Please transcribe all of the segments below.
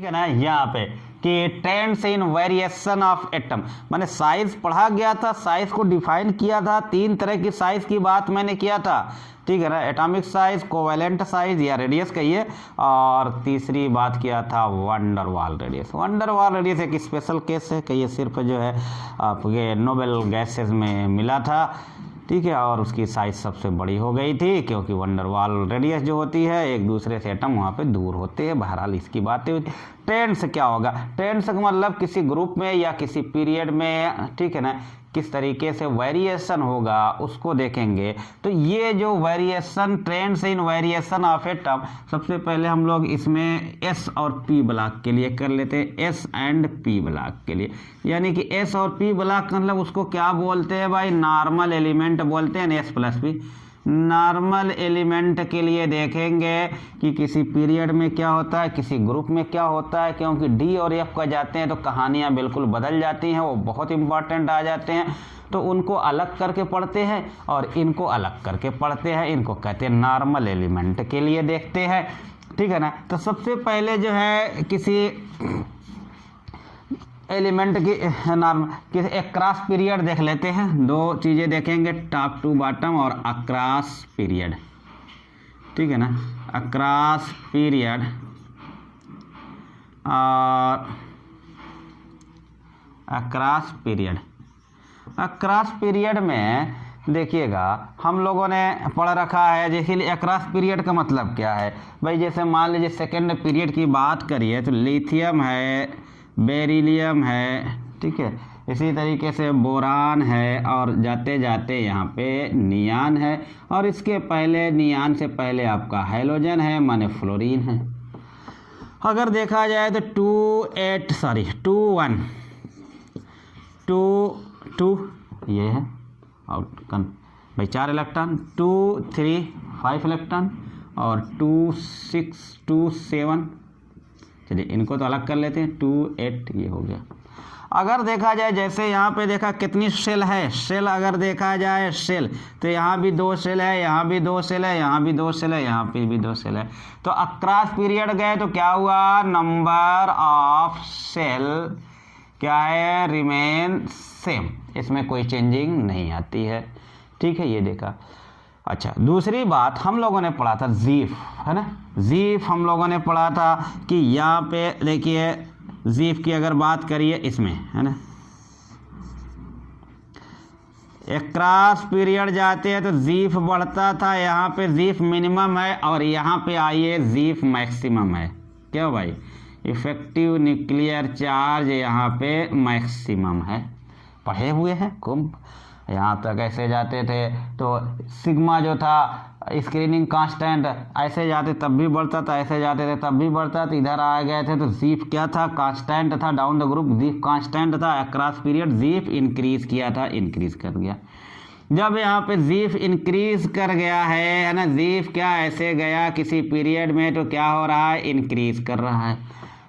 ठीक है ना, यहाँ पे कि trends in variation of atom, मैंने साइज पढ़ा गया था, साइज को डिफाइन किया था, तीन तरह की साइज की बात मैंने किया था, ठीक है ना, एटॉमिक साइज, कोवेलेंट साइज या रेडियस कहिए, और तीसरी बात किया था वंडर वाल रेडियस। वंडर वाल रेडियस एक स्पेशल केस है कि ये सिर्फ जो है आपके नोबेल गैसेस में मिला था, ठीक है, और उसकी साइज सबसे बड़ी हो गई थी क्योंकि वंडर वाल रेडियस जो होती है एक दूसरे से एटम वहाँ पे दूर होते हैं। बहरहाल इसकी बातें होती। ट्रेंड से क्या होगा, ट्रेंड से मतलब किसी ग्रुप में या किसी पीरियड में, ठीक है ना, किस तरीके से वेरिएशन होगा उसको देखेंगे। तो ये जो variation, trends in variation of atom, सबसे पहले हम लोग इसमें एस और पी ब्लॉक के लिए कर लेते हैं, एस एंड पी ब्लॉक के लिए, यानी कि एस और पी ब्लॉक मतलब उसको क्या बोलते हैं भाई, नॉर्मल एलिमेंट बोलते हैं, S plus P. Normal element के लिए देखेंगे कि किसी पीरियड में क्या होता है, किसी ग्रुप में क्या होता है, क्योंकि डी और एफ का जाते हैं तो कहानियाँ बिल्कुल बदल जाती हैं, वो बहुत इंपॉर्टेंट आ जाते हैं, तो उनको अलग करके पढ़ते हैं और इनको अलग करके पढ़ते हैं, इनको कहते हैं नॉर्मल एलिमेंट के लिए देखते हैं, ठीक है ना। तो सबसे पहले जो है किसी एलिमेंट की नॉर्मल किसी एक क्रॉस पीरियड देख लेते हैं, दो चीज़ें देखेंगे, टॉप टू बॉटम और अक्रॉस पीरियड, ठीक है ना, अक्रॉस पीरियड और अक्रॉस पीरियड। अक्रॉस पीरियड में देखिएगा हम लोगों ने पढ़ रखा है, जैसे अक्रॉस पीरियड का मतलब क्या है भाई, जैसे मान लीजिए सेकेंड पीरियड की बात करिए तो लिथियम है, बेरिलियम है, ठीक है, इसी तरीके से बोरान है, और जाते जाते यहाँ पे नियान है, और इसके पहले नियान से पहले आपका हैलोजन है, माने फ्लोरीन है। अगर देखा जाए तो 2 ये है, और भाई 4 इलेक्ट्रॉन, 2 3 5 इलेक्ट्रॉन और 2 6 2 7, चलिए इनको तो अलग कर लेते हैं, 2 8 ये हो गया। अगर देखा जाए जैसे यहाँ पे देखा कितनी सेल है, सेल अगर देखा जाए सेल, तो यहाँ भी 2 सेल है, यहाँ भी 2 सेल है, यहाँ भी 2 सेल है, यहाँ पे भी 2 सेल है। तो अक्रॉस पीरियड गए तो क्या हुआ, नंबर ऑफ सेल क्या है, रिमेन सेम, इसमें कोई चेंजिंग नहीं आती है, ठीक है, ये देखा। अच्छा, दूसरी बात हम लोगों ने पढ़ा था जीफ, है ना, जीफ हम लोगों ने पढ़ा था कि यहाँ पे देखिए जीफ की अगर बात करिए इसमें, है ना, एक क्रॉस पीरियड जाते हैं तो जीफ बढ़ता था, यहाँ पे जीफ मिनिमम है और यहाँ पे आइए जीफ मैक्सिमम है। क्यों भाई, इफेक्टिव न्यूक्लियर चार्ज यहाँ पे मैक्सिमम है, पढ़े हुए हैं खूब। यहाँ तक ऐसे जाते थे तो सिग्मा जो था स्क्रीनिंग कांस्टेंट, ऐसे जाते तब भी बढ़ता था, ऐसे जाते थे तब भी बढ़ता था, इधर आ गए थे तो जीफ क्या था, कांस्टेंट था, down the group GIF constant था, अक्रॉस पीरियड जीफ इंक्रीज किया था, इंक्रीज कर गया। जब यहाँ पे जीफ इंक्रीज कर गया है ना, जीफ क्या ऐसे गया किसी पीरियड में तो क्या हो रहा है, इंक्रीज कर रहा है,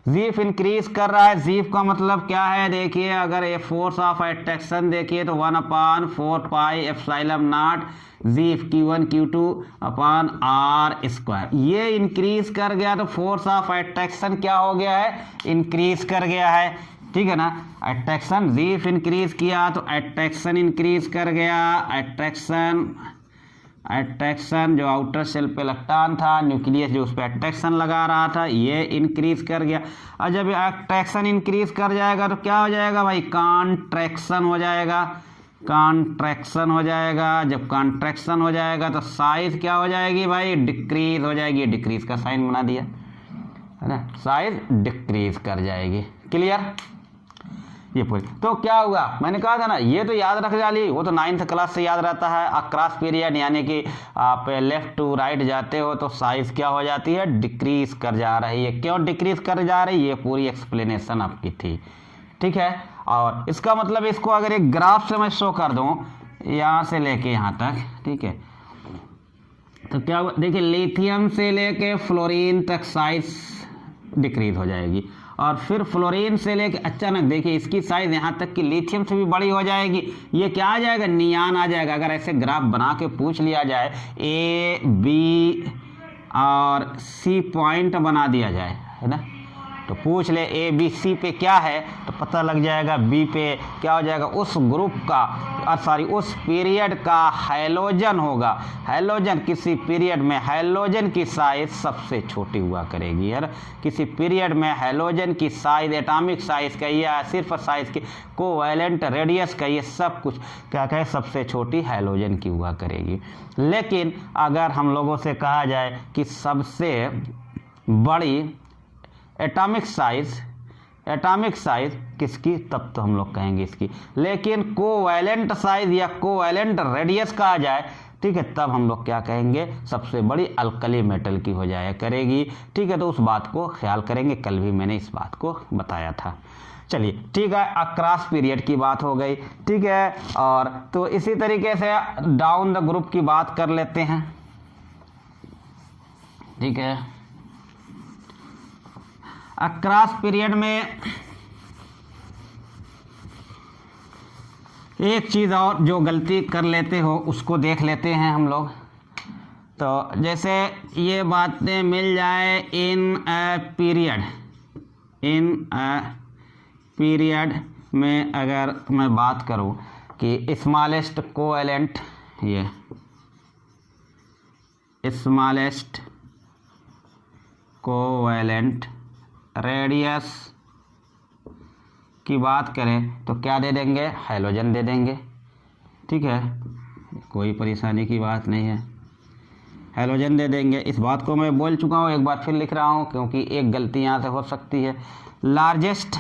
जीफ इंक्रीज कर रहा है। जीफ का मतलब क्या है, देखिए अगर ये फोर्स ऑफ अट्रैक्शन देखिए तो 1/4 pi epsilon not GIF Q1 Q2 upon R square, ये इंक्रीज कर गया तो फोर्स ऑफ अट्रैक्शन क्या हो गया है, इंक्रीज कर गया है, ठीक है ना। अट्रैक्शन जीफ इंक्रीज किया तो अट्रैक्शन इंक्रीज कर गया, अट्रैक्शन जो आउटर सेल पे इलेक्ट्रॉन था, न्यूक्लियस जो उस पर अट्रैक्शन लगा रहा था, ये इंक्रीज कर गया। और जब अट्रैक्शन इंक्रीज कर जाएगा तो क्या हो जाएगा भाई, कॉन्ट्रैक्शन हो जाएगा, कॉन्ट्रैक्शन हो जाएगा। जब कॉन्ट्रैक्शन हो जाएगा तो साइज क्या हो जाएगी भाई, डिक्रीज हो जाएगी, डिक्रीज का साइन बना दिया है ना, साइज डिक्रीज कर जाएगी। क्लियर, ये पूरी। तो क्या हुआ, मैंने कहा था ना, ये तो याद रख जाली, वो तो 9th क्लास से याद रहता है। अक्रॉस पीरियड यानी कि आप लेफ्ट टू राइट जाते हो तो साइज क्या हो जाती है, डिक्रीज कर जा रही है। क्यों डिक्रीज कर जा रही है, ये पूरी एक्सप्लेनेशन आपकी थी, ठीक है। और इसका मतलब इसको अगर एक ग्राफ से मैं शो कर दूं यहाँ से लेके यहाँ तक, ठीक है, तो क्या हुआ, देखिए लिथियम से लेके फ्लोरीन तक साइज डिक्रीज हो जाएगी, और फिर फ्लोरीन से लेके अचानक देखिए इसकी साइज यहाँ तक कि लिथियम से भी बड़ी हो जाएगी। ये क्या आ जाएगा, नियान आ जाएगा। अगर ऐसे ग्राफ बना के पूछ लिया जाए, A B और C पॉइंट बना दिया जाए, है ना, तो पूछ ले ए बी सी पे क्या है तो पता लग जाएगा, बी पे क्या हो जाएगा, उस ग्रुप का सॉरी उस पीरियड का हैलोजन होगा। हैलोजन किसी पीरियड में हैलोजन की साइज सबसे छोटी हुआ करेगी यार, किसी पीरियड में हैलोजन की साइज, एटॉमिक साइज का या सिर्फ साइज की, कोवैलेंट रेडियस का, ये सब कुछ क्या कहे सबसे छोटी हैलोजन की हुआ करेगी। लेकिन अगर हम लोगों से कहा जाए कि सबसे बड़ी एटॉमिक साइज किसकी, तब तो हम लोग कहेंगे इसकी। लेकिन कोवैलेंट साइज या कोवैलेंट रेडियस कहा जाए, ठीक है, तब हम लोग क्या कहेंगे, सबसे बड़ी अल्कली मेटल की हो जाया करेगी। ठीक है, तो उस बात को ख्याल करेंगे, कल भी मैंने इस बात को बताया था। चलिए ठीक है, अक्रॉस पीरियड की बात हो गई। ठीक है, और तो इसी तरीके से डाउन द ग्रुप की बात कर लेते हैं। ठीक है, अक्रॉस पीरियड में एक चीज़ और जो गलती कर लेते हो उसको देख लेते हैं हम लोग। तो जैसे ये बातें मिल जाए इन अ पीरियड में, अगर मैं बात करूं कि स्मॉलेस्ट कोवैलेंट, ये स्मॉलेस्ट कोवैलेंट रेडियस की बात करें तो क्या दे देंगे, हैलोजन दे देंगे। ठीक है, कोई परेशानी की बात नहीं है, हैलोजन दे देंगे। इस बात को मैं बोल चुका हूँ, एक बार फिर लिख रहा हूँ क्योंकि एक गलती यहाँ से हो सकती है। लार्जेस्ट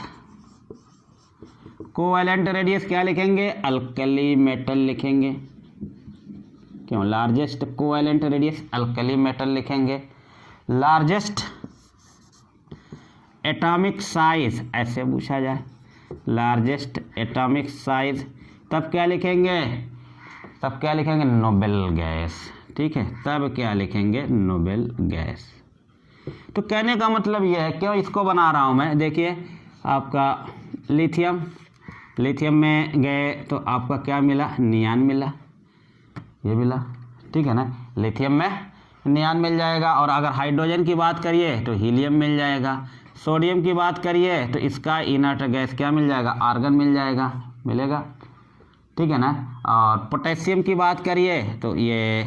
कोवैलेंट रेडियस क्या लिखेंगे, अल्कली मेटल लिखेंगे। क्यों, largest covalent radius alkali metal लिखेंगे। लार्जेस्ट एटॉमिक साइज ऐसे पूछा जाए, लार्जेस्ट एटॉमिक साइज, तब क्या लिखेंगे, नोबेल गैस। ठीक है, तब क्या लिखेंगे, नोबेल गैस। तो कहने का मतलब यह है, क्यों इसको बना रहा हूं मैं, देखिए आपका लिथियम में गए तो आपका क्या मिला, नियान मिला, ये मिला। ठीक है ना, लिथियम में नियान मिल जाएगा। और अगर हाइड्रोजन की बात करिए तो हीलियम मिल जाएगा। सोडियम की बात करिए तो इसका इनर्ट गैस क्या मिल जाएगा, आर्गन मिल जाएगा, मिलेगा। ठीक है ना, और पोटेशियम की बात करिए तो ये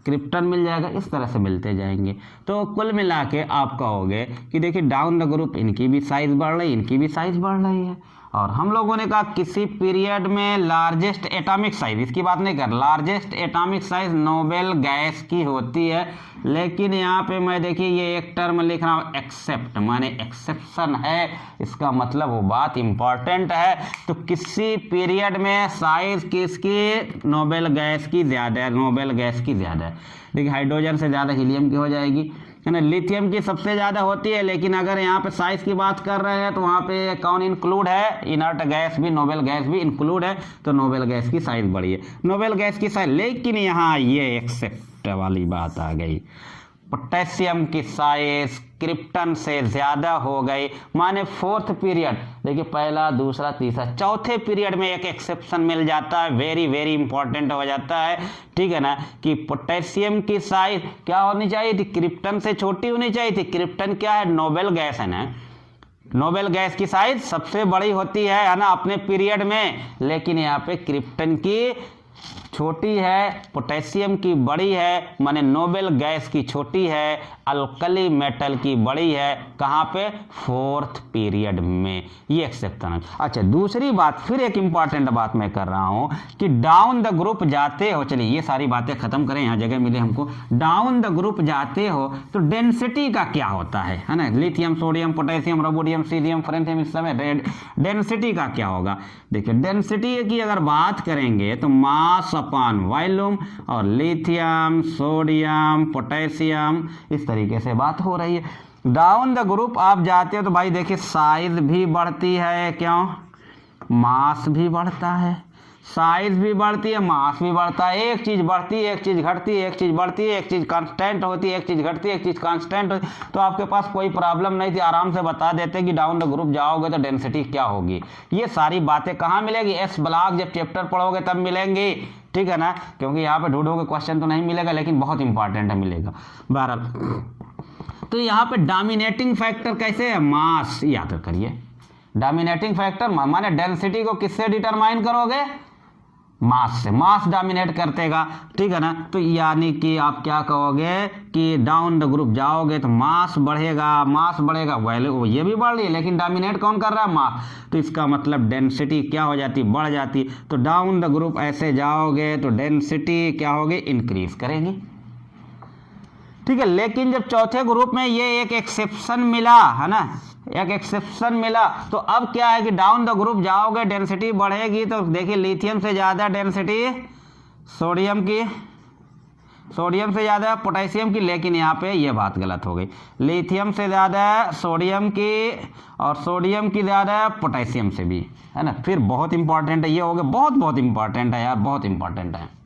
क्रिप्टन मिल जाएगा। इस तरह से मिलते जाएंगे। तो कुल मिला के आप कहोगे कि देखिए डाउन द ग्रुप इनकी भी साइज बढ़ रही है, इनकी भी साइज बढ़ रही है। और हम लोगों ने कहा किसी पीरियड में लार्जेस्ट एटॉमिक साइज, इसकी बात नहीं कर, largest atomic size noble gas की होती है। लेकिन यहाँ पे मैं देखिए ये एक टर्म लिख रहा हूँ एक्सेप्ट, माने एक्सेप्शन है, इसका मतलब वो बात इंपॉर्टेंट है। तो किसी पीरियड में साइज किसकी, नोबेल गैस की ज़्यादा है, नोबेल गैस की ज़्यादा है। देखिए हाइड्रोजन से ज़्यादा हीलियम की हो जाएगी, है ना, लिथियम की सबसे ज़्यादा होती है। लेकिन अगर यहाँ पे साइज की बात कर रहे हैं तो वहाँ पे कौन इंक्लूड है, इनर्ट गैस भी, नोबेल गैस भी इंक्लूड है। तो नोबेल गैस की साइज बड़ी है, नोबेल गैस की साइज। लेकिन यहाँ ये एक्सेप्ट वाली बात आ गई, पोटेशियम की साइज क्रिप्टन से ज़्यादा हो गई, माने फोर्थ पीरियड, देखिए पहला, दूसरा, तीसरा, चौथे पीरियड में एक एक्सेप्शन मिल जाता है, वेरी वेरी इंपॉर्टेंट हो जाता है। ठीक है ना, कि पोटेशियम की साइज क्या होनी चाहिए थी, क्रिप्टन से छोटी होनी चाहिए थी। क्रिप्टन क्या है, नोबेल गैस है ना, नोबेल गैस की साइज सबसे बड़ी होती है ना अपने पीरियड में। लेकिन यहाँ पे क्रिप्टन की छोटी है, पोटेशियम की बड़ी है, माने नोबेल गैस की छोटी है, अल्कली मेटल की बड़ी है। कहाँ पे, फोर्थ पीरियड में, ये एक्सेप्शन है। अच्छा, दूसरी बात, फिर एक इंपॉर्टेंट बात मैं कर रहा हूँ कि डाउन द ग्रुप जाते हो, चलिए ये सारी बातें खत्म करें, यहाँ जगह मिले हमको। डाउन द ग्रुप जाते हो तो डेंसिटी का क्या होता है ना, लिथियम, सोडियम, पोटेशियम, रोबोडियम, सीरियम, फ्रेंथियम, इस समय डेंसिटी का क्या होगा। देखिए डेंसिटी की अगर बात करेंगे तो मास अपॉन वॉल्यूम, और लिथियम, सोडियम, पोटेशियम, इस तरीके से बात हो रही है। डाउन द ग्रुप आप जाते हो तो भाई देखिए साइज भी बढ़ती है, क्यों, मास भी बढ़ता है, साइज भी बढ़ती है, मास भी बढ़ता है। एक चीज बढ़ती है, एक चीज घटती है, एक चीज बढ़ती है, एक चीज कांस्टेंट होती है, एक चीज घटती है, एक चीज कांस्टेंट होती है। तो आपके पास कोई प्रॉब्लम नहीं थी, आराम से बता देते कि डाउन द ग्रुप जाओगे तो डेंसिटी क्या होगी। ये सारी बातें कहाँ मिलेगी, एस ब्लॉक जब चैप्टर पढ़ोगे तब मिलेंगी। ठीक है ना, क्योंकि यहाँ पे ढूंढोगे क्वेश्चन तो नहीं मिलेगा, लेकिन बहुत इंपॉर्टेंट है, मिलेगा। बहरहाल तो यहाँ पे डोमिनेटिंग फैक्टर कैसे है, मास, याद करिए डोमिनेटिंग फैक्टर माने डेंसिटी को किससे डिटरमाइन करोगे, मास से, मास डोमिनेट करतेगा, ठीक है ना। तो यानी कि आप क्या कहोगे कि डाउन द ग्रुप जाओगे तो मास बढ़ेगा, वैल्यू ये भी बढ़ रही है लेकिन डोमिनेट कौन कर रहा है, मास, तो इसका मतलब डेंसिटी क्या हो जाती, बढ़ जाती। तो डाउन द ग्रुप ऐसे जाओगे तो डेंसिटी क्या होगी, इंक्रीज करेगी, ठीक है। लेकिन जब चौथे ग्रुप में ये एक एक्सेप्शन मिला है ना, एक एक्सेप्शन मिला, तो अब क्या है कि डाउन द ग्रुप जाओगे डेंसिटी बढ़ेगी। तो देखिए लिथियम से ज़्यादा डेंसिटी सोडियम से ज़्यादा पोटेशियम की, लेकिन यहाँ पे ये बात गलत हो गई, लिथियम से ज़्यादा सोडियम की और सोडियम की ज़्यादा पोटेशियम से भी, है ना। फिर बहुत इंपॉर्टेंट है ये हो गया, बहुत इंपॉर्टेंट है यार, बहुत इंपॉर्टेंट है।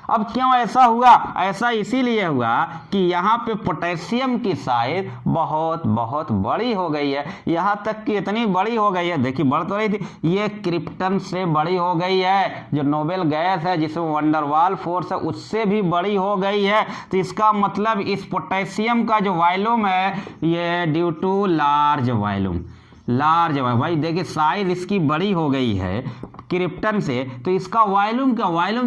अब क्यों ऐसा हुआ, ऐसा इसीलिए हुआ कि यहाँ पे पोटेशियम की साइज बहुत बड़ी हो गई है, यहाँ तक कि इतनी बड़ी हो गई है, देखिए बढ़ तो रही थी, ये क्रिप्टन से बड़ी हो गई है, जो नोबेल गैस है जिसमें वंडरवाल फोर्स है उससे भी बड़ी हो गई है। तो इसका मतलब इस पोटेशियम का जो वॉल्यूम है ये ड्यू टू लार्ज वॉल्यूम, भाई देखिए साइज इसकी बड़ी हो गई है क्रिप्टन से, तो इसका वॉल्यूम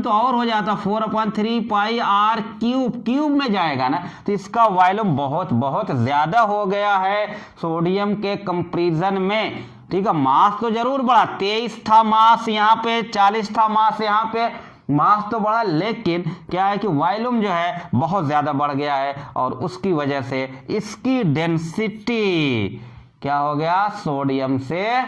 तो और हो जाता 4/3 पाई r क्यूब में जाएगा ना, तो इसका वॉल्यूम बहुत ज़्यादा हो गया है सोडियम के कंपैरिजन में, ठीक है। मास तो जरूर बढ़ा, 23 था मास यहाँ पे, 40 था मास यहाँ पे, मास तो बढ़ा, लेकिन क्या है कि वॉल्यूम जो है बहुत ज़्यादा बढ़ गया है और उसकी वजह से इसकी डेंसिटी क्या हो गया, सोडियम से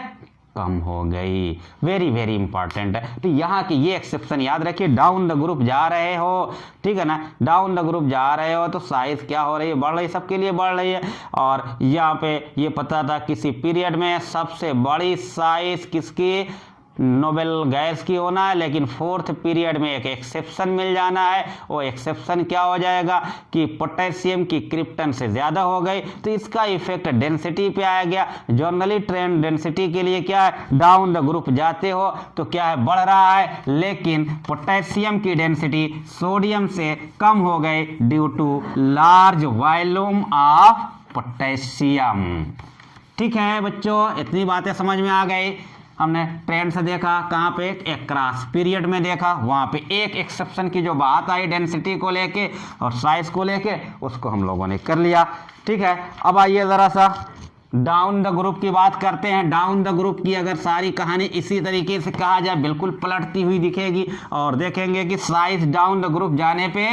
कम हो गई। वेरी इंपॉर्टेंट है। तो यहाँ की ये एक्सेप्शन याद रखिए, डाउन द ग्रुप जा रहे हो, ठीक है ना, डाउन द ग्रुप जा रहे हो तो साइज क्या हो रही है, बढ़ रही है, सबके लिए बढ़ रही है। और यहाँ पे ये पता था किसी पीरियड में सबसे बड़ी साइज किसकी, नोबेल गैस की होना है, लेकिन फोर्थ पीरियड में एक एक्सेप्शन मिल जाना है। वो एक्सेप्शन क्या हो जाएगा कि पोटेशियम की क्रिप्टन से ज़्यादा हो गई, तो इसका इफेक्ट डेंसिटी पे आ गया। जनरली ट्रेंड डेंसिटी के लिए क्या है, डाउन द ग्रुप जाते हो तो क्या है, बढ़ रहा है, लेकिन पोटेशियम की डेंसिटी सोडियम से कम हो गई due to large volume of potassium. ठीक है बच्चों, इतनी बातें समझ में आ गई। हमने ट्रेंड से देखा, कहाँ पे, एक क्रॉस पीरियड में देखा, वहाँ पे एक एक्सेप्शन की जो बात आई डेंसिटी को लेके और साइज को लेके, उसको हम लोगों ने कर लिया। ठीक है, अब आइए ज़रा सा डाउन द ग्रुप की बात करते हैं। डाउन द ग्रुप की अगर सारी कहानी इसी तरीके से कहा जाए, बिल्कुल पलटती हुई दिखेगी और देखेंगे कि साइज डाउन द ग्रुप जाने पे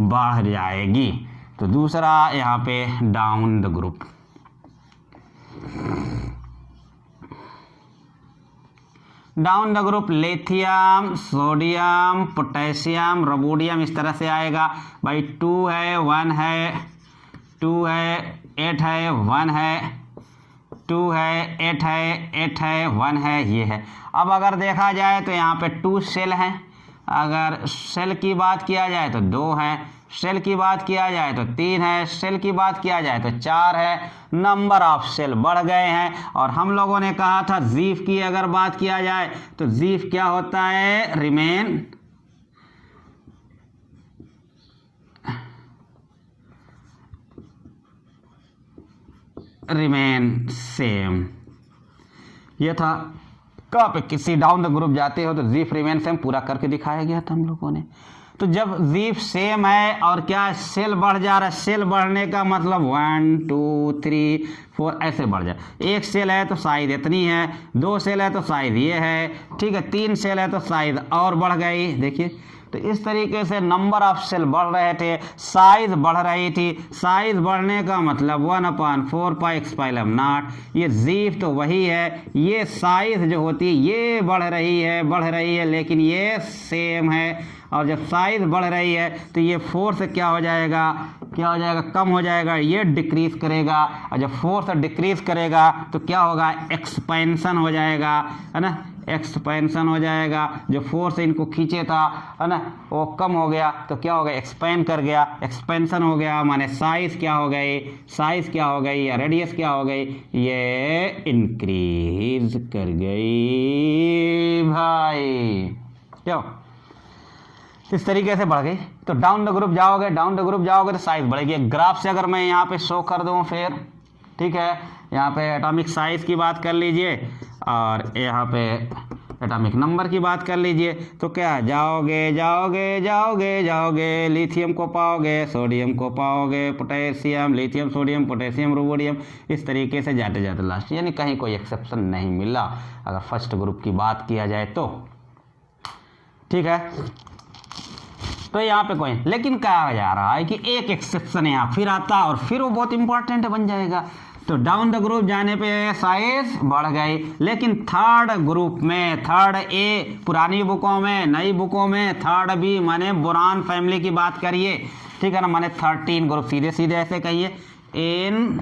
बढ़ जाएगी। तो दूसरा यहाँ पे down the group, down the group lithium, sodium, potassium, rubidium इस तरह से आएगा भाई। 2 है, 1 है, 2 है, 8 है, 1 है, 2 है, 8 है, 8 है, 1 है, ये है। अब अगर देखा जाए तो यहाँ पे 2 सेल हैं, अगर सेल की बात किया जाए तो 2 है, सेल की बात किया जाए तो 3 है, सेल की बात किया जाए तो 4 है। नंबर ऑफ सेल बढ़ गए हैं। और हम लोगों ने कहा था जीफ की अगर बात किया जाए तो जीफ क्या होता है, रिमेन सेम। ये था कहाँ पे, किसी डाउन द ग्रुप जाते हो तो जीफ रिमेन सेम पूरा करके दिखाया गया था हम लोगों ने। तो जब जीफ सेम है और क्या सेल बढ़ जा रहा है, सेल बढ़ने का मतलब 1 2 3 4 ऐसे बढ़ जाए। एक सेल है तो साइज इतनी है, 2 सेल है तो साइज ये है, ठीक है, 3 सेल है तो साइज और बढ़ गई। देखिए तो इस तरीके से नंबर ऑफ सेल बढ़ रहे थे, साइज बढ़ रही थी। साइज बढ़ने का मतलब 1/4 पाई एक्सपाइलम नॉट। ये जीफ तो वही है, ये साइज जो होती है ये बढ़ रही है, लेकिन ये सेम है। और जब साइज बढ़ रही है तो ये फोर्स क्या हो जाएगा, कम हो जाएगा, ये डिक्रीज करेगा। और जब फोर्स डिक्रीज करेगा तो क्या होगा, एक्सपेंशन हो जाएगा, है ना, एक्सपेंशन हो जाएगा। जो फोर्स इनको खींचे था, है ना, वो कम हो गया तो क्या हो गया, एक्सपेंड कर गया, एक्सपेंशन हो गया, माने साइज क्या हो गई या रेडियस क्या हो गई, ये इंक्रीज कर गई भाई। क्यों, इस तरीके से बढ़ गई। तो डाउन द ग्रुप जाओगे तो साइज बढ़ेगी। ग्राफ से अगर मैं यहाँ पे शो कर दूँ फिर, ठीक है, यहाँ पे एटॉमिक साइज की बात कर लीजिए और यहाँ पे एटॉमिक नंबर की बात कर लीजिए, तो क्या जाओगे लिथियम को पाओगे, सोडियम को पाओगे, पोटेशियम, लिथियम, सोडियम, पोटेशियम, रुबोडियम, इस तरीके से जाते जाते लास्ट, यानी कहीं कोई एक्सेप्शन नहीं मिला अगर फर्स्ट ग्रुप की बात किया जाए तो, ठीक है। तो यहाँ पे कोई, लेकिन कहा जा रहा है कि एक एक्सेप्शन यहाँ फिर आता और फिर वो बहुत इंपॉर्टेंट बन जाएगा। तो डाउन द ग्रुप जाने पे साइज बढ़ गई, लेकिन थर्ड ग्रुप में, थर्ड ए पुरानी बुकों में, नई बुकों में थर्ड बी माने बोरान फैमिली की बात करिए, ठीक है ना, माने 13 ग्रुप, सीधे सीधे ऐसे कहिए इन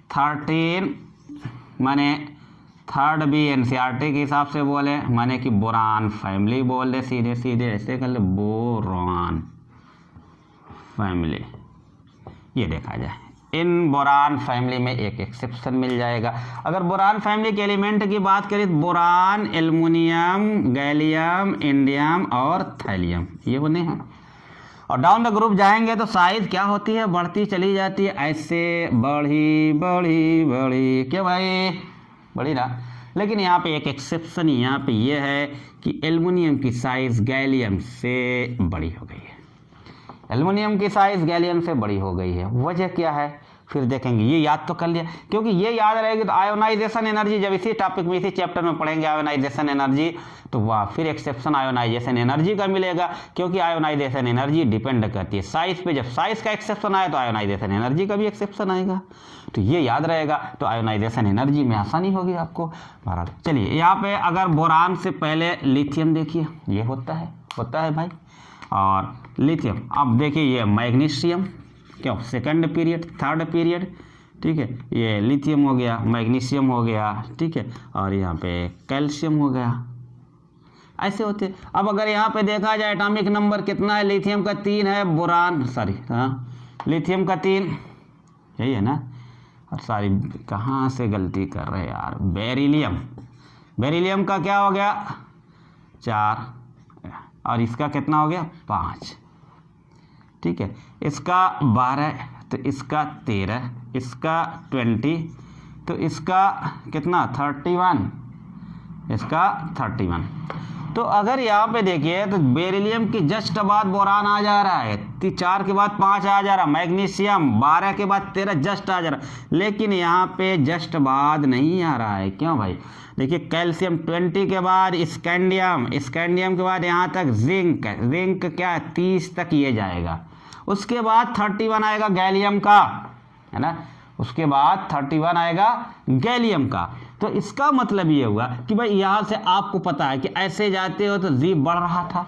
13 माने थर्ड बी एनसीईआरटी के हिसाब से बोले, माने कि बोरान फैमिली बोल दे, सीधे सीधे ऐसे कर ले बोरान फैमिली। ये देखा जाए इन बोरान फैमिली में एक एक्सेप्शन मिल जाएगा। अगर बोरान फैमिली के एलिमेंट की बात करें तो बोरान, एल्युमिनियम, गैलियम, इंडियम और थैलियम, ये बने हैं। और डाउन द ग्रुप जाएंगे तो साइज क्या होती है, बढ़ती चली जाती है, ऐसे बढ़ी क्या भाई, बढ़ी ना। लेकिन यहाँ पे एक एक्सेप्शन यहाँ पे ये है कि एल्युमिनियम की साइज गैलियम से बड़ी हो गई है, एल्युमिनियम की साइज गैलियम से बड़ी हो गई है। वजह क्या है फिर देखेंगे, ये याद तो कर लिया, क्योंकि ये याद रहेगी तो आयोनाइजेशन एनर्जी, जब इसी टॉपिक में इसी चैप्टर में पढ़ेंगे आयोनाइजेशन एनर्जी, तो वह फिर एक्सेप्शन आयोनाइजेशन एनर्जी का मिलेगा, क्योंकि आयोनाइजेशन एनर्जी डिपेंड करती है साइज पे। जब साइज का एक्सेप्शन आए तो आयोनाइजेशन एनर्जी का भी एक्सेप्शन आएगा, तो ये याद रहेगा, तो आयोनाइजेशन एनर्जी में आसानी होगी आपको। बहरहाल चलिए, यहाँ पे अगर बोरान से पहले लिथियम देखिए, ये होता है भाई, और लिथियम, अब देखिए ये मैग्नीशियम, क्यों सेकंड पीरियड, थर्ड पीरियड, ठीक है, ये लिथियम हो गया, मैग्नीशियम हो गया, ठीक है, और यहाँ पे कैल्शियम हो गया, ऐसे होते। अब अगर यहाँ पे देखा जाए एटॉमिक नंबर कितना है, लिथियम का 3 है, बोरान लिथियम का 3, यही है ना, और सारी कहाँ से गलती कर रहे हैं यार, बेरिलियम का क्या हो गया 4, और इसका कितना हो गया 5, ठीक है, इसका 12, तो इसका 13, इसका 20, तो इसका कितना 31, इसका 31। तो अगर यहाँ पे देखिए तो बेरिलियम की जस्ट बाद बोरान आ जा रहा है, 4 के बाद 5 आ जा रहा, मैग्नीशियम 12 के बाद 13 जस्ट आ जा रहा, लेकिन यहाँ पे जस्ट बाद नहीं आ रहा है, क्यों भाई, देखिए कैल्शियम 20 के बाद स्कैंडियम के बाद यहाँ तक जिंक क्या है 30 तक ये जाएगा, उसके बाद 31 आएगा गैलियम का, है ना, उसके बाद 31 आएगा गैलियम का। तो इसका मतलब ये हुआ कि भाई यहाँ से आपको पता है कि ऐसे जाते हो तो जी बढ़ रहा था,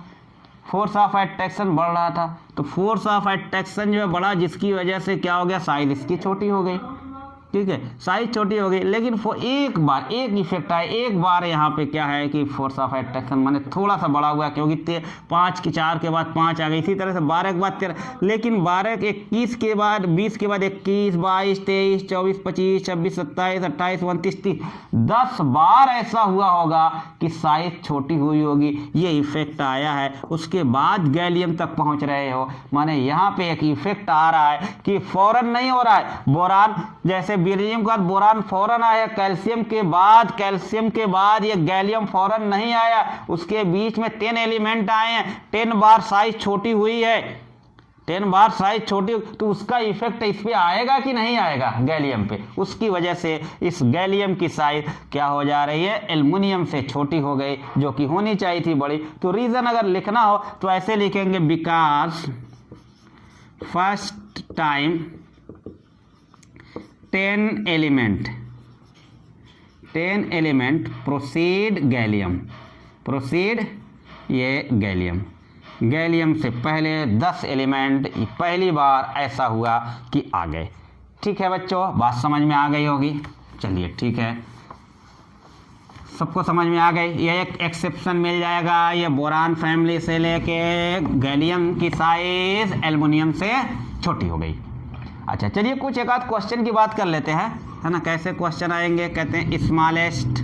फोर्स ऑफ अट्रैक्शन बढ़ रहा था, तो फोर्स ऑफ अट्रैक्शन जो है बढ़ा, जिसकी वजह से क्या हो गया, साइज इसकी छोटी हो गई, ठीक है, साइज छोटी हो गई। लेकिन एक इफेक्ट आया, एक बार यहाँ पे क्या है कि फोर्स ऑफ अट्रैक्शन माने थोड़ा सा बड़ा हुआ, क्योंकि 5 के 4 के बाद 5 आ गई, इसी तरह से 12 के बाद 13, लेकिन 12 के 21 के बाद 20 के बाद 21, 22, 23, 24, 25, 26, 27, 28, 29, 30, 10 बार ऐसा हुआ होगा कि साइज छोटी हुई होगी, ये इफेक्ट आया है। उसके बाद गैलियम तक पहुंच रहे हो, माने यहाँ पे एक इफेक्ट आ रहा है कि फौरन नहीं हो रहा है, बोरान जैसे बेरिलियम के बाद बोरान फौरन आया, कैल्शियम के बाद ये गैलियम फौरन नहीं आया, उसके बीच में 10 एलिमेंट आए हैं, 10 बार साइज छोटी हुई है, 10 बार साइज छोटी, तो उसका इफेक्ट इस पे आएगा कि नहीं आएगा गैलियम पे, उसकी वजह से इस गैलियम की साइज क्या हो जा रही है, एल्युमिनियम से छोटी हो गई, जो कि होनी चाहिए थी बड़ी। तो रीजन अगर लिखना हो तो ऐसे लिखेंगे, because first time 10 element proceed ये गैलियम से पहले 10 एलिमेंट पहली बार ऐसा हुआ कि आ गए। ठीक है बच्चों, बात समझ में आ गई होगी। चलिए ठीक है, सबको समझ में आ गई। ये एक एक्सेप्शन मिल जाएगा, ये बोरान फैमिली से लेके गैलियम की साइज एल्युमिनियम से छोटी हो गई। अच्छा चलिए कुछ एक आध क्वेश्चन की बात कर लेते हैं, है ना। कैसे क्वेश्चन आएंगे, कहते हैं स्मॉलेस्ट,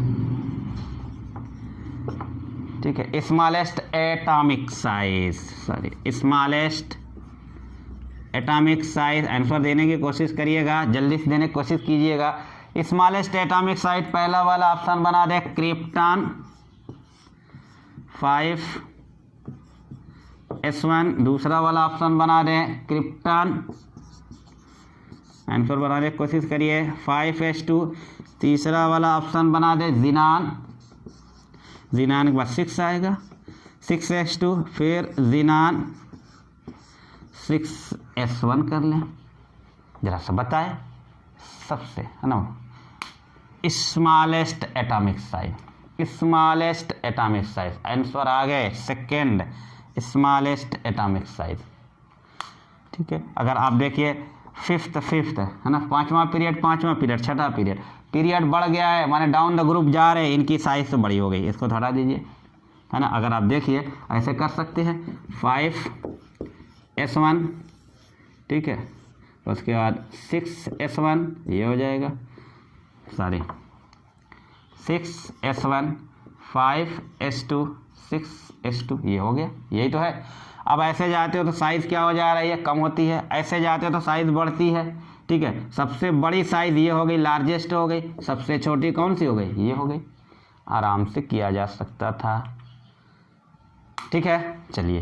ठीक है, smallest atomic size, sorry smallest atomic size. Answer देने की कोशिश करिएगा, जल्दी से देने की कोशिश कीजिएगा। स्मॉलेस्ट एटॉमिक साइज पहला वाला ऑप्शन बना दे क्रिप्टॉन 5s1, दूसरा वाला ऑप्शन बना दे क्रिप्टॉन, आंसर बनाने की कोशिश करिए 5s2, तीसरा वाला ऑप्शन बना दे जिनान, जिनान के बाद 6 आएगा 6s2, फिर जिनान 6s1 कर लें। जरा सा बताए सबसे, है ना, smallest atomic size, smallest atomic size, answer आ गए सेकेंड स्मॉलेस्ट एटॉमिक साइज। ठीक है, अगर आप देखिए फिफ्थ है ना, पांचवा पीरियड छठा पीरियड बढ़ गया है, माने डाउन द ग्रुप जा रहे हैं, इनकी साइज तो बड़ी हो गई, इसको हटा दीजिए, है ना। अगर आप देखिए ऐसे कर सकते हैं 5s1, ठीक है, उसके बाद 6s1 ये हो जाएगा, सॉरी 6s1 5s2 6s2 ये हो गया, यही तो है। अब ऐसे जाते हो तो साइज़ क्या हो जा रही है, कम होती है, ऐसे जाते हो तो साइज़ बढ़ती है। ठीक है, सबसे बड़ी साइज़ ये हो गई, लार्जेस्ट हो गई, सबसे छोटी कौन सी हो गई, ये हो गई। आराम से किया जा सकता था। ठीक है, चलिए,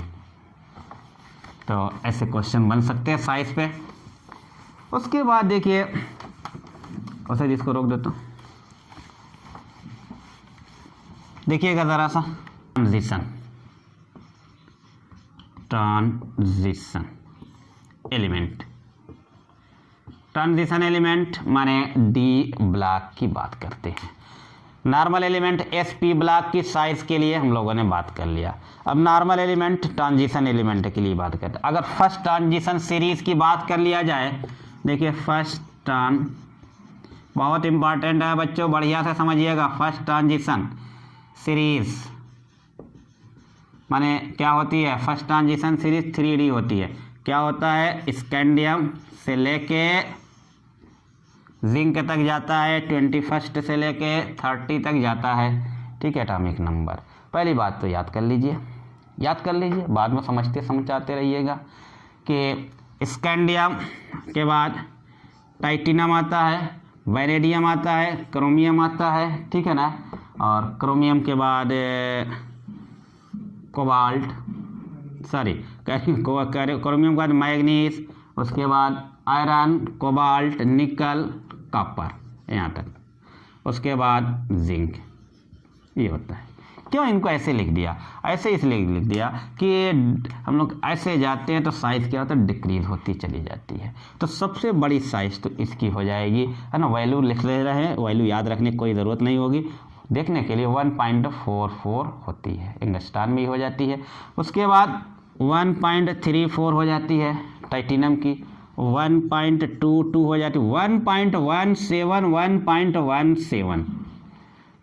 तो ऐसे क्वेश्चन बन सकते हैं साइज़ पे। उसके बाद देखिए, उसे जिसको रोक देता हूँ, देखिएगा ज़रा सा ट्रांजिशन एलिमेंट माने डी ब्लॉक की बात करते हैं। नॉर्मल एलिमेंट एसपी ब्लॉक की साइज के लिए हम लोगों ने बात कर लिया। अब नॉर्मल एलिमेंट ट्रांजिशन एलिमेंट के लिए बात करते हैं। अगर फर्स्ट ट्रांजिशन सीरीज की बात कर लिया जाए, देखिए फर्स्ट बहुत इंपॉर्टेंट है बच्चों, बढ़िया से समझिएगा। फर्स्ट ट्रांजिशन सीरीज माने क्या होती है, फर्स्ट ट्रांजिशन सीरीज 3D होती है। क्या होता है, स्कैंडियम से लेके जिंक तक जाता है, 21 से लेके 30 तक जाता है। ठीक है, एटॉमिक नंबर पहली बात तो याद कर लीजिए, बाद में समझाते रहिएगा कि स्कैंडियम के बाद टाइटेनियम आता है, वैनेडियम आता है, क्रोमियम आता है, ठीक है ना, और क्रोमियम के बाद कोबाल्ट, सॉरी क्रोमियम के बाद मैग्नीज, उसके बाद आयरन, कोबाल्ट, निकल, कॉपर, यहाँ तक, उसके बाद जिंक, ये होता है। क्यों इनको ऐसे लिख दिया, ऐसे इसलिए लिख दिया कि हम लोग ऐसे जाते हैं तो साइज़ क्या होता है, डिक्रीज होती चली जाती है। तो सबसे बड़ी साइज़ तो इसकी हो जाएगी, है ना। वैल्यू लिख ले रहे हैं, वैल्यू याद रखने की कोई ज़रूरत नहीं होगी, देखने के लिए 1.44 होती है, इंगस्टान में हो जाती है। उसके बाद 1.34 हो जाती है टाइटेनियम की, 1.22 हो जाती है, 1.17, 1.17,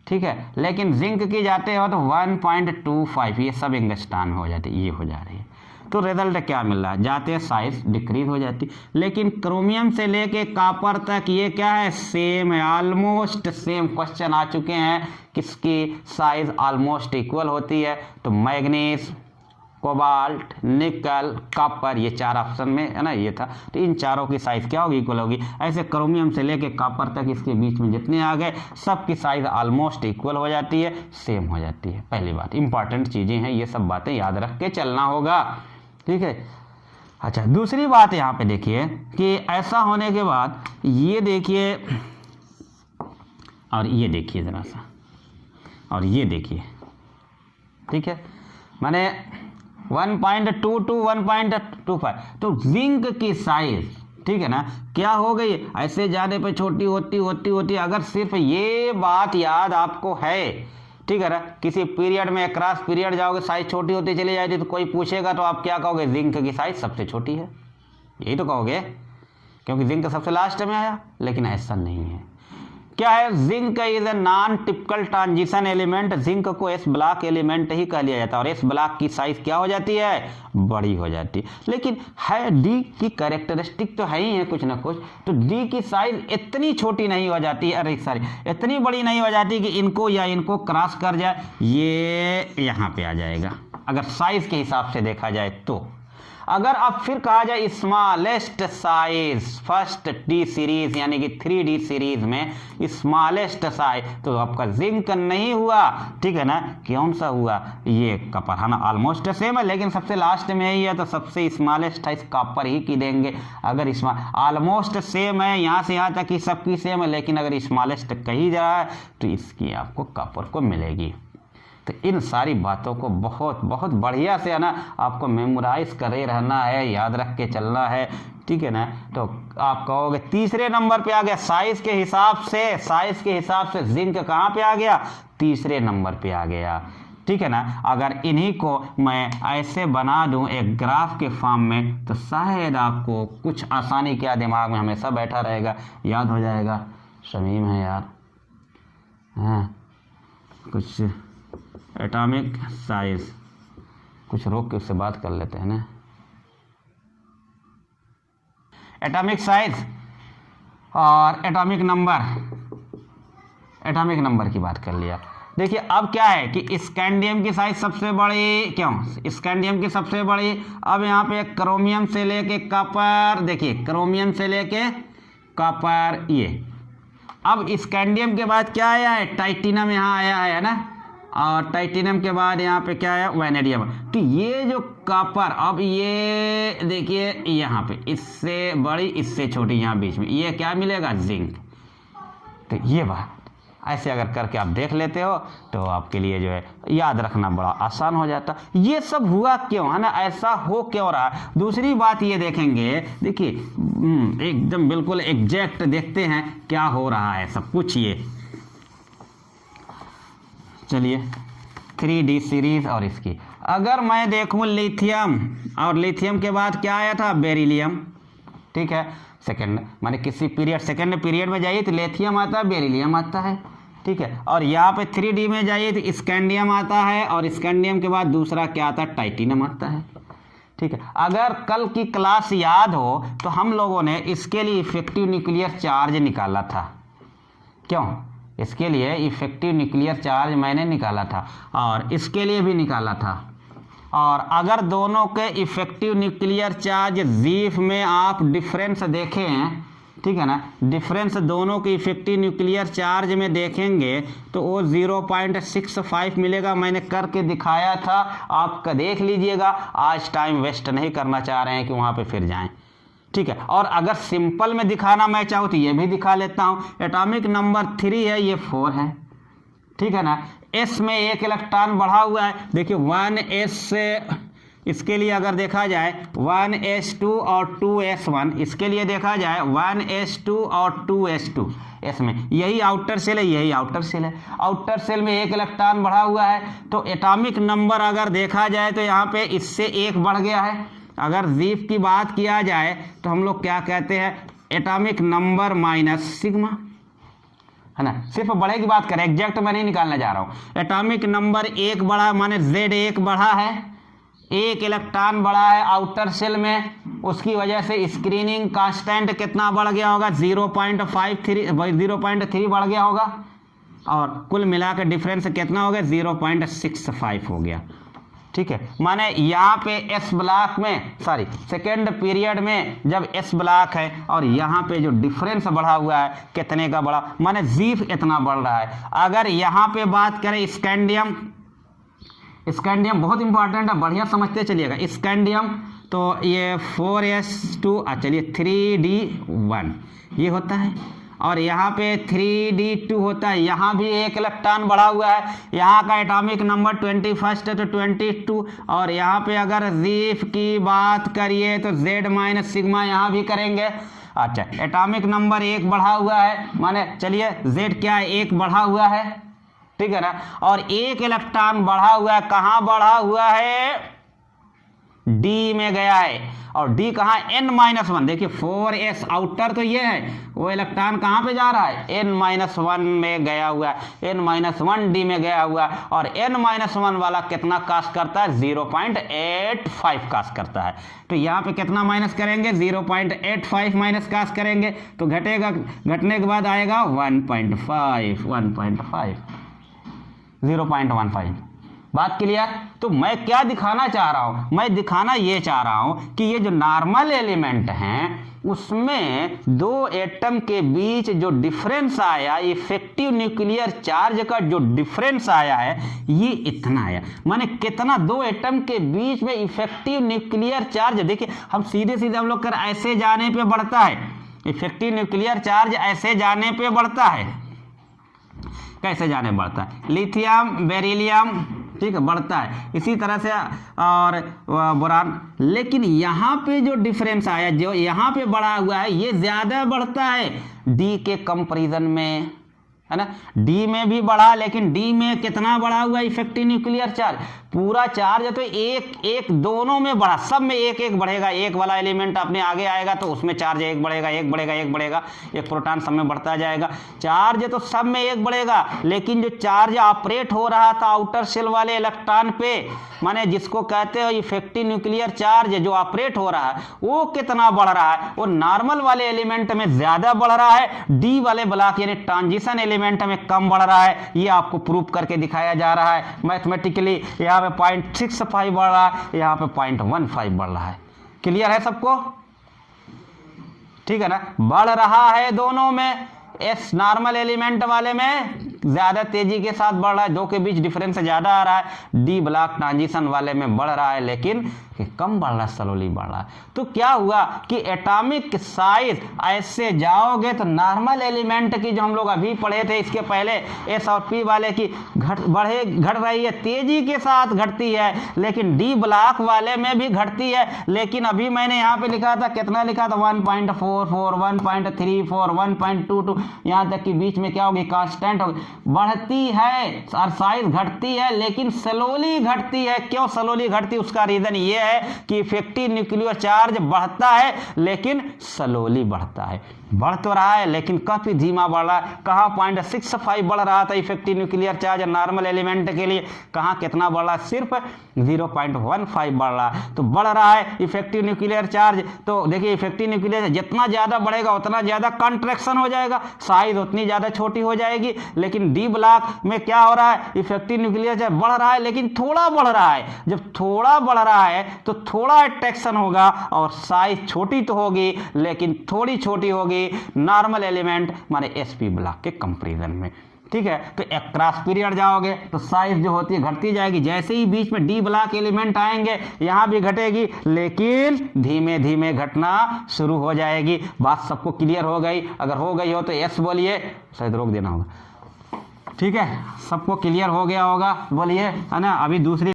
ठीक है। लेकिन जिंक की जाते हो तो 1.25, ये सब इंगस्टान में हो जाती है, ये हो जा रही है। तो रिजल्ट क्या मिल रहा है, जाते साइज डिक्रीज हो जाती। लेकिन क्रोमियम से लेके कॉपर तक ये क्या है, सेम है, ऑलमोस्ट सेम। क्वेश्चन आ चुके हैं किसकी साइज ऑलमोस्ट इक्वल होती है, तो मैग्नीज, कोबाल्ट, निकल, कॉपर, ये 4 ऑप्शन में है ना, ये था। तो इन चारों की साइज क्या होगी, इक्वल होगी। ऐसे क्रोमियम से लेके कॉपर तक इसके बीच में जितने आ गए सबकी साइज ऑलमोस्ट इक्वल हो जाती है, सेम हो जाती है। पहली बात, इंपॉर्टेंट चीज़ें हैं, ये सब बातें याद रख के चलना होगा, ठीक है। अच्छा, दूसरी बात यहाँ पे देखिए कि ऐसा होने के बाद ये देखिए और ये देखिए ज़रा सा, और ये देखिए, ठीक है, माने 1.22 1.25, तो जिंक की साइज, ठीक है ना, क्या हो गई, ऐसे जाने पे छोटी होती। अगर सिर्फ ये बात याद आपको है, ठीक है ना, किसी पीरियड में क्रॉस पीरियड जाओगे साइज छोटी होती चली जाएगी, तो कोई पूछेगा तो आप क्या कहोगे, जिंक की साइज सबसे छोटी है, यही तो कहोगे, क्योंकि जिंक सबसे लास्ट में आया। लेकिन ऐसा नहीं है, क्या है, zinc is a non typical transition element, zinc को एस ब्लॉक एलिमेंट ही कह लिया जाता है और एस ब्लॉक की साइज क्या हो जाती है, बड़ी हो जाती है। लेकिन है डी की कैरेक्टरिस्टिक तो है ही है कुछ ना कुछ, तो डी की साइज इतनी छोटी नहीं हो जाती, अरे सॉरी इतनी बड़ी नहीं हो जाती कि इनको या इनको क्रॉस कर जाए, ये यहाँ पे आ जाएगा अगर साइज के हिसाब से देखा जाए तो। अगर अब फिर कहा जाए smallest size first D series यानी कि 3D सीरीज में स्मॉलेस्ट साइज, तो आपका जिंक नहीं हुआ, ठीक है ना, कौन सा हुआ, ये कॉपर है ना, ऑलमोस्ट सेम है लेकिन सबसे लास्ट में ही है तो सबसे स्मॉलेस्ट है, इस कॉपर ही की देंगे। अगर ऑलमोस्ट सेम है यहाँ से यहाँ तक की सबकी सेम है, लेकिन अगर स्मॉलेस्ट कही जाए तो इसकी आपको कॉपर को मिलेगी। तो इन सारी बातों को बहुत बहुत बढ़िया से है ना आपको मेमोराइज करे रहना है, याद रख के चलना है, ठीक है ना। तो आप कहोगे तीसरे नंबर पे आ गया साइज के हिसाब से जिंक कहाँ पे आ गया, तीसरे नंबर पे आ गया, ठीक है ना। अगर इन्हीं को मैं ऐसे बना दूं एक ग्राफ के फॉर्म में तो शायद आपको कुछ आसानी क्या दिमाग में हमेशा बैठा रहेगा, याद हो जाएगा। शमीम है यार, हाँ कुछ एटॉमिक साइज, कुछ रोक के उससे बात कर लेते हैं ना। एटॉमिक साइज और एटॉमिक नंबर की बात कर लिया। देखिए अब क्या है कि स्कैंडियम की साइज सबसे बड़ी, क्यों स्कैंडियम की सबसे बड़ी। अब यहाँ पे क्रोमियम से लेके कॉपर, देखिए क्रोमियम से लेके कॉपर, ये अब स्कैंडियम के बाद क्या आया है, टाइटेनियम यहाँ आया है ना, और टाइटेनियम के बाद यहाँ पे क्या है, वैनेडियम। तो ये जो कॉपर, अब ये देखिए यहाँ पे इससे बड़ी इससे छोटी यहाँ बीच में, ये क्या मिलेगा, जिंक। तो ये बात ऐसे अगर करके आप देख लेते हो तो आपके लिए जो है याद रखना बड़ा आसान हो जाता। ये सब हुआ क्यों है ना, ऐसा हो क्यों रहा। दूसरी बात ये देखेंगे, देखिए एकदम बिल्कुल एग्जैक्ट देखते हैं क्या हो रहा है सब कुछ। ये चलिए 3D सीरीज और इसकी अगर मैं देखूं लिथियम, और लिथियम के बाद क्या आया था, बेरिलियम, ठीक है। सेकंड माने किसी पीरियड, सेकंड पीरियड में जाइए तो लिथियम आता है, बेरिलियम आता है, ठीक है। और यहाँ पे 3D में जाइए तो स्कैंडियम आता है, और स्कैंडियम के बाद दूसरा क्या आता है, टाइटेनियम आता है, ठीक है। अगर कल की क्लास याद हो तो हम लोगों ने इसके लिए इफेक्टिव न्यूक्लियर चार्ज निकाला था, क्यों, इसके लिए इफेक्टिव न्यूक्लियर चार्ज मैंने निकाला था और इसके लिए भी निकाला था। और अगर दोनों के इफेक्टिव न्यूक्लियर चार्ज जीफ में आप डिफरेंस देखें हैं, ठीक है ना, डिफरेंस दोनों के इफेक्टिव न्यूक्लियर चार्ज में देखेंगे तो वो 0.65 मिलेगा। मैंने करके दिखाया था, आप देख लीजिएगा। आज टाइम वेस्ट नहीं करना चाह रहे हैं कि वहाँ पे फिर जाएं, ठीक है। और अगर सिंपल में दिखाना मैं चाहूँ तो ये भी दिखा लेता हूँ। एटॉमिक नंबर 3 है, ये 4 है, ठीक है ना। एस में एक इलेक्ट्रॉन बढ़ा हुआ है, देखिए 1s से, इसके लिए अगर देखा जाए 1s2 और 2s1, इसके लिए देखा जाए 1s2 और 2s2, इसमें यही आउटर सेल है, यही आउटर सेल है। आउटर सेल में एक इलेक्ट्रॉन बढ़ा हुआ है, तो एटॉमिक नंबर अगर देखा जाए तो यहाँ पे इससे एक बढ़ गया है। अगर जीफ की बात किया जाए तो हम लोग क्या कहते हैं, एटॉमिक नंबर माइनस सिग्मा, है ना। सिर्फ बड़े की बात करें, एग्जैक्ट मैं नहीं निकालने जा रहा हूँ। एटॉमिक नंबर 1 बढ़ा माने Z1 बढ़ा है, एक इलेक्ट्रॉन बढ़ा है आउटर सेल में, उसकी वजह से स्क्रीनिंग कांस्टेंट कितना बढ़ गया होगा, 0.3 बढ़ गया होगा, और कुल मिलाकर डिफरेंस कितना हो गया, 0.65 हो गया, ठीक है। माने यहाँ पे एस ब्लॉक में, सॉरी सेकेंड पीरियड में जब एस ब्लॉक है और यहाँ पे जो डिफरेंस बढ़ा हुआ है कितने का बढ़ा, माने जीफ इतना बढ़ रहा है। अगर यहाँ पे बात करें स्कैंडियम, स्कैंडियम बहुत इंपॉर्टेंट है, बढ़िया समझते चलिएगा। स्कैंडियम तो ये 4s2, चलिए 3d1 ये होता है, और यहाँ पे 3d2 होता है। यहाँ भी एक इलेक्ट्रॉन बढ़ा हुआ है, यहाँ का एटॉमिक नंबर 21 है तो 22, और यहाँ पे अगर जीफ की बात करिए तो Z माइनस सिग्मा यहाँ भी करेंगे। अच्छा, एटॉमिक नंबर 1 बढ़ा हुआ है, माने चलिए Z क्या है, 1 बढ़ा हुआ है, ठीक है ना। और एक इलेक्ट्रॉन बढ़ा हुआ है, कहाँ बढ़ा हुआ है, डी में गया है, और डी कहाँ, n-1। देखिए 4s आउटर तो ये है, वो इलेक्ट्रॉन कहाँ पे जा रहा है, n-1 में गया हुआ है, n-1 डी में गया हुआ है, और n-1 वाला कितना कास्ट करता है, 0.85 कास्ट करता है। तो यहाँ पे कितना माइनस करेंगे, 0.85 माइनस कास्ट करेंगे तो घटेगा, घटने के बाद आएगा 1.5, 0.15। बात क्लियर। तो मैं क्या दिखाना चाह रहा हूं, मैं दिखाना ये चाह रहा हूं कि ये जो नॉर्मल एलिमेंट हैं उसमें दो एटम के बीच जो डिफरेंस आया, इफेक्टिव न्यूक्लियर चार्ज का जो डिफरेंस आया है ये इतना आया। माने कितना, दो एटम के बीच में इफेक्टिव न्यूक्लियर चार्ज, देखिए हम सीधे सीधे हम लोग कर ऐसे जाने पे बढ़ता है, इफेक्टिव न्यूक्लियर चार्ज ऐसे जाने पे बढ़ता है, कैसे जाने बढ़ता है, लिथियम बेरिलियम, ठीक है, बढ़ता है इसी तरह से, और बोरान। लेकिन यहाँ पे जो डिफरेंस आया, जो यहाँ पे बढ़ा हुआ है ये ज्यादा बढ़ता है डी के कंपैरिजन में, है ना। डी में भी बढ़ा, लेकिन डी में कितना बढ़ा हुआ है इफेक्टिव न्यूक्लियर चार्ज, पूरा चार्ज है तो एक एक दोनों में बढ़ा, सब में एक एक बढ़ेगा। एक वाला एलिमेंट अपने आगे आएगा तो उसमें चार्ज एक बढ़ेगा, एक बढ़ेगा, एक बढ़ेगा, एक प्रोटॉन सब में बढ़ता जाएगा। चार्ज तो सब में एक बढ़ेगा, लेकिन जो चार्ज ऑपरेट हो रहा था आउटर शेल वाले इलेक्ट्रॉन पे, माने जिसको कहते हैं इफेक्टिव न्यूक्लियर चार्ज जो ऑपरेट हो रहा है वो कितना बढ़ रहा है, वो नॉर्मल वाले एलिमेंट में ज्यादा बढ़ रहा है, डी वाले ब्लॉक यानी ट्रांजिशन एलिमेंट में कम बढ़ रहा है। ये आपको प्रूव करके दिखाया जा रहा है मैथमेटिकली। यहाँ पे 0.65 बढ़ रहा है, यहाँ पे 0.15 बढ़ रहा है। क्लियर है सबको, ठीक है ना। बढ़ रहा है दोनों में, एस नॉर्मल एलिमेंट वाले में ज्यादा तेजी के साथ बढ़ रहा है, दो के बीच डिफरेंस ज्यादा आ रहा है। डी ब्लॉक ट्रांजिशन वाले में बढ़ रहा है लेकिन कम बढ़ रहा है, स्लोली बढ़ रहा है। तो क्या हुआ कि एटॉमिक साइज ऐसे जाओगे तो नॉर्मल एलिमेंट की जो हम लोग अभी पढ़े थे इसके पहले एस और पी वाले की घट रही है, तेजी के साथ घटती है, लेकिन डी ब्लॉक वाले में भी घटती है। लेकिन अभी मैंने यहाँ पे लिखा था, कितना लिखा था, 1.44, 1.34, 1.22, यहाँ तक कि बीच में क्या होगी, कांस्टेंट होगी, बढ़ती है और साइज घटती है लेकिन स्लोली घटती है। क्यों स्लोली घटती, उसका रीजन ये है कि इफेक्टिव न्यूक्लियर चार्ज बढ़ता है लेकिन स्लोली बढ़ता है। बढ़ तो रहा है लेकिन काफी धीमा बढ़ रहा है। कहाँ 0.65 बढ़ रहा था effective nuclear charge normal element के लिए, कहाँ कितना बढ़ रहा है, सिर्फ 0.15 बढ़ रहा है। तो बढ़ रहा है इफेक्टिव न्यूक्लियर चार्ज। तो देखिए इफेक्टिव न्यूक्लियर जितना ज्यादा बढ़ेगा उतना ज्यादा कॉन्ट्रैक्शन हो जाएगा, साइज उतनी ज्यादा छोटी हो जाएगी। लेकिन डी ब्लॉक में क्या हो रहा है, इफेक्टिव न्यूक्लियर चार्ज बढ़ रहा है लेकिन थोड़ा बढ़ रहा है। जब थोड़ा बढ़ रहा है तो थोड़ा अट्रैक्शन होगा और साइज छोटी तो होगी लेकिन थोड़ी छोटी होगी नॉर्मल एलिमेंट माने एसपी ब्लॉक के कंपैरिजन में, ठीक है। तो एक क्रॉस पीरियड जाओगे तो साइज जो होती है घटती जाएगी। जैसे ही बीच में डी ब्लॉक एलिमेंट आएंगे यहां भी घटेगी लेकिन धीमे धीमे घटना शुरू हो जाएगी। बात सबको क्लियर हो गई? अगर हो गई हो तो यस बोलिए, शायद रोक देना होगा, ठीक है। सबको क्लियर हो गया होगा बोलिए, है ना। अभी दूसरी